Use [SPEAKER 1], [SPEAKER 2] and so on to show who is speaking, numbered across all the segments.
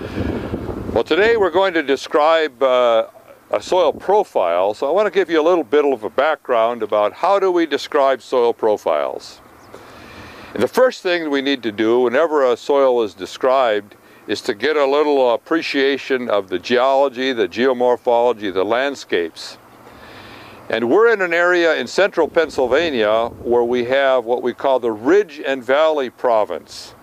[SPEAKER 1] Well, today we're going to describe a soil profile, so I want to give you a little bit of a background about how do we describe soil profiles. And the first thing we need to do whenever a soil is described is to get a little appreciation of the geology, the geomorphology, the landscapes. And we're in an area in central Pennsylvania where we have what we call the Ridge and Valley Province.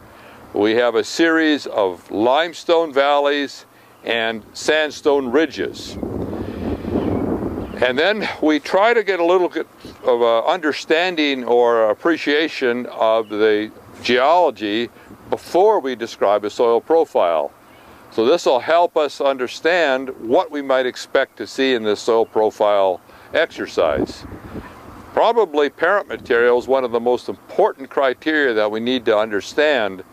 [SPEAKER 1] We have a series of limestone valleys and sandstone ridges. And then we try to get a little bit of an understanding or appreciation of the geology before we describe a soil profile. So this will help us understand what we might expect to see in this soil profile exercise. Probably parent material is one of the most important criteria that we need to understand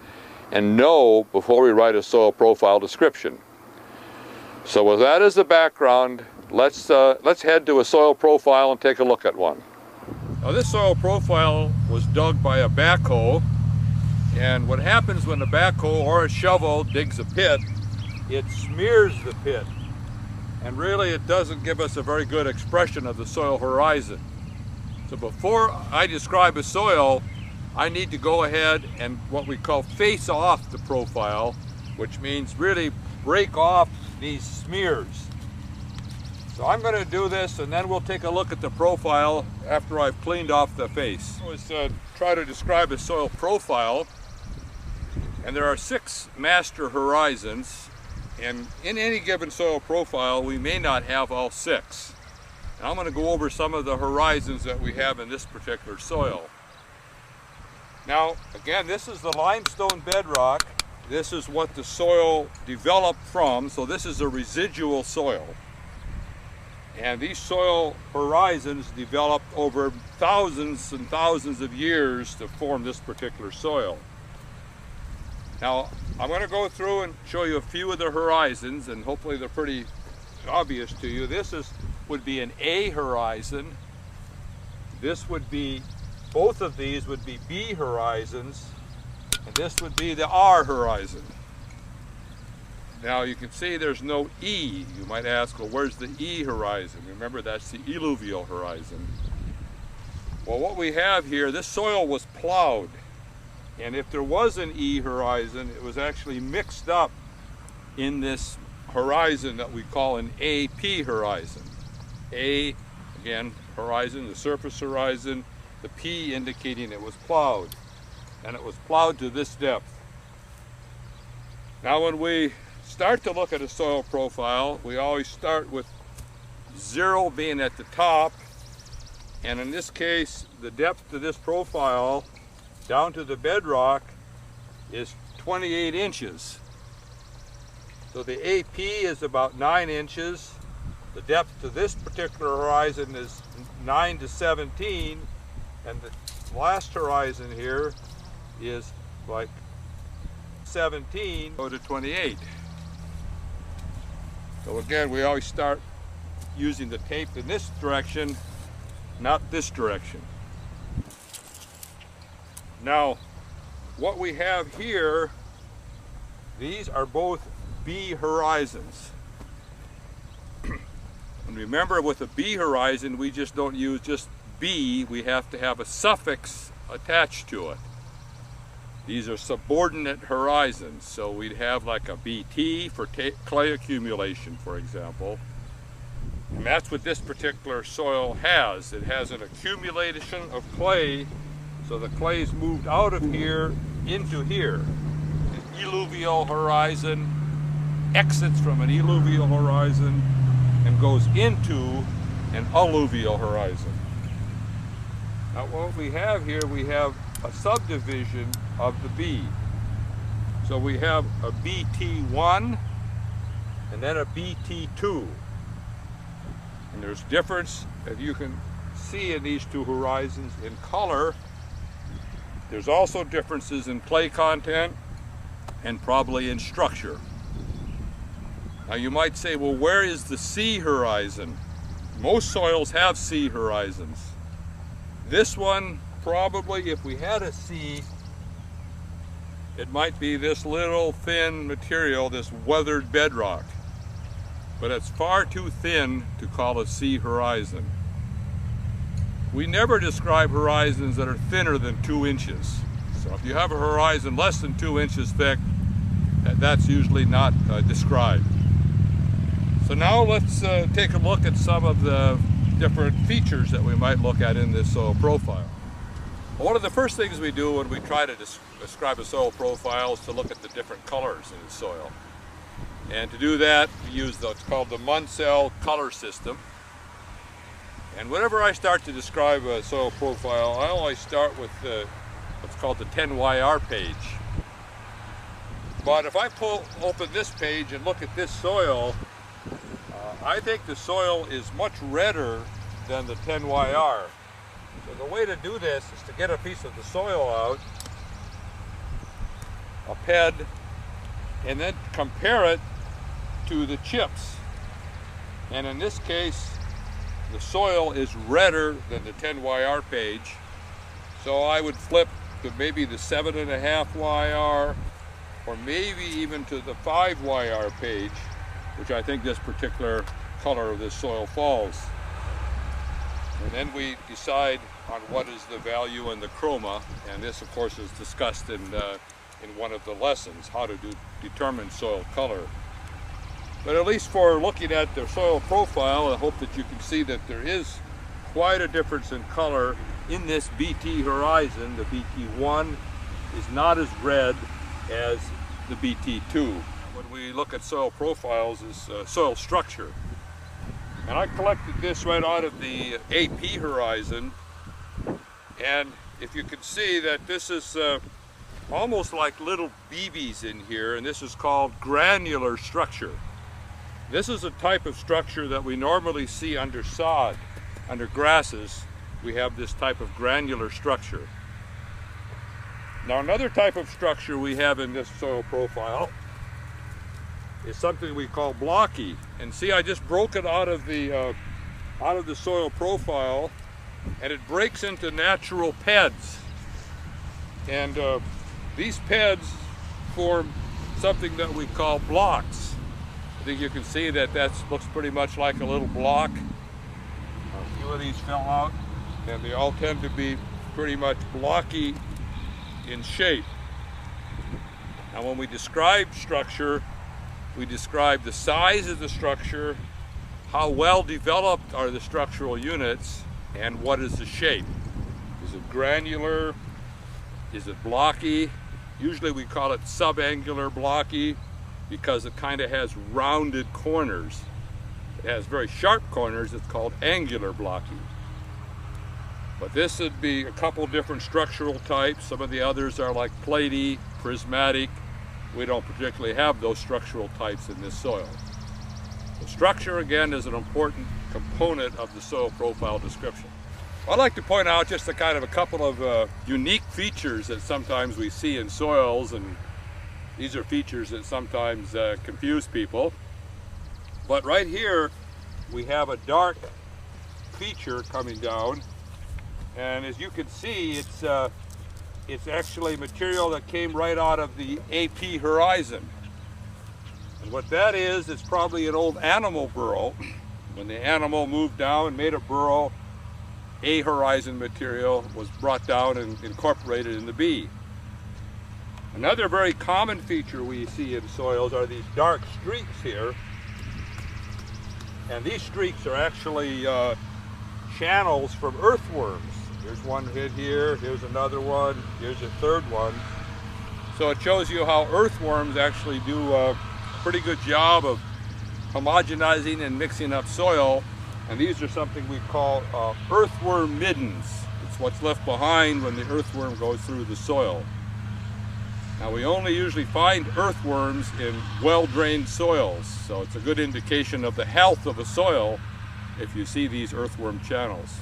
[SPEAKER 1] and know before we write a soil profile description. So with that as the background, let's head to a soil profile and take a look at one. Now this soil profile was dug by a backhoe, and what happens when a backhoe or a shovel digs a pit, it smears the pit. And really it doesn't give us a very good expression of the soil horizon. So before I describe a soil, I need to go ahead and what we call face off the profile, which means really break off these smears. So I'm going to do this and then we'll take a look at the profile after I've cleaned off the face. Let's try to describe a soil profile, and there are 6 master horizons. And in any given soil profile, we may not have all 6. And I'm going to go over some of the horizons that we have in this particular soil. Now, again, this is the limestone bedrock. This is what the soil developed from, so this is a residual soil. And these soil horizons developed over thousands and thousands of years to form this particular soil. Now, I'm going to go through and show you a few of the horizons, and hopefully they're pretty obvious to you. This would be an A horizon. This would be, both of these would be B horizons, and this would be the R horizon. Now you can see there's no E. You might ask, well, where's the E horizon? Remember, that's the eluvial horizon. Well, what we have here, this soil was plowed. And if there was an E horizon, it was actually mixed up in this horizon that we call an AP horizon. A, again, horizon, the surface horizon, the P indicating it was plowed. And it was plowed to this depth. Now when we start to look at a soil profile, we always start with 0 being at the top. And in this case, the depth of this profile down to the bedrock is 28 inches. So the AP is about 9 inches. The depth to this particular horizon is 9 to 17, and the last horizon here is like 17 to 28. So again, we always start using the tape in this direction, not this direction. Now, what we have here, these are both B horizons. And remember, with a B horizon, we just don't use just B, we have to have a suffix attached to it. These are subordinate horizons, so we'd have like a BT for clay accumulation, for example. And that's what this particular soil has. It has an accumulation of clay. So the clay's moved out of here into here. An eluvial horizon exits from an eluvial horizon and goes into an alluvial horizon. Now what we have here, we have a subdivision of the B. So we have a BT1 and then a BT2. And there's difference, as you can see in these two horizons, in color. There's also differences in clay content and probably in structure. Now you might say, well, where is the C horizon? Most soils have C horizons. This one, probably, if we had a C, it might be this little thin material, this weathered bedrock. But it's far too thin to call a sea horizon. We never describe horizons that are thinner than 2 inches. So if you have a horizon less than 2 inches thick, that's usually not described. So now let's take a look at some of the different features that we might look at in this soil profile. One of the first things we do when we try to describe a soil profile is to look at the different colors in the soil. And to do that, we use what's called the Munsell color system. And whenever I start to describe a soil profile, I always start with what's called the 10YR page. But if I open this page and look at this soil, I think the soil is much redder than the 10YR. So the way to do this is to get a piece of the soil out, a ped, and then compare it to the chips. And in this case, the soil is redder than the 10YR page. So I would flip to maybe the 7.5YR, or maybe even to the 5YR page, which I think this particular color of this soil falls. And then we decide on what is the value in the chroma, and this of course is discussed in one of the lessons, how to determine soil color. But at least for looking at the soil profile, I hope that you can see that there is quite a difference in color in this BT horizon. The BT1 is not as red as the BT2. When we look at soil profiles is soil structure. And I collected this right out of the AP horizon, and if you can see that this is almost like little BBs in here, and this is called granular structure. This is a type of structure that we normally see under sod, under grasses. We have this type of granular structure. Now another type of structure we have in this soil profile is something we call blocky. And see, I just broke it out of the soil profile, and it breaks into natural peds. And these peds form something that we call blocks. I think you can see that looks pretty much like a little block. A few of these fell out, and they all tend to be pretty much blocky in shape. Now when we describe structure, we describe the size of the structure, how well developed are the structural units, and what is the shape. Is it granular? Is it blocky? Usually we call it subangular blocky because it kind of has rounded corners. It has very sharp corners, it's called angular blocky. But this would be a couple different structural types. Some of the others are like platy, prismatic. We don't particularly have those structural types in this soil. The structure, again, is an important component of the soil profile description. I'd like to point out just a couple of unique features that sometimes we see in soils, and these are features that sometimes confuse people. But right here, we have a dark feature coming down, and as you can see, it's actually material that came right out of the AP horizon. And what that is, it's probably an old animal burrow. When the animal moved down and made a burrow, A horizon material was brought down and incorporated in the B. Another very common feature we see in soils are these dark streaks here. And these streaks are actually channels from earthworms. Here's one hit here, here's another one, here's a third one. So it shows you how earthworms actually do a pretty good job of homogenizing and mixing up soil. And these are something we call earthworm middens. It's what's left behind when the earthworm goes through the soil. Now we only usually find earthworms in well-drained soils, so it's a good indication of the health of a soil if you see these earthworm channels.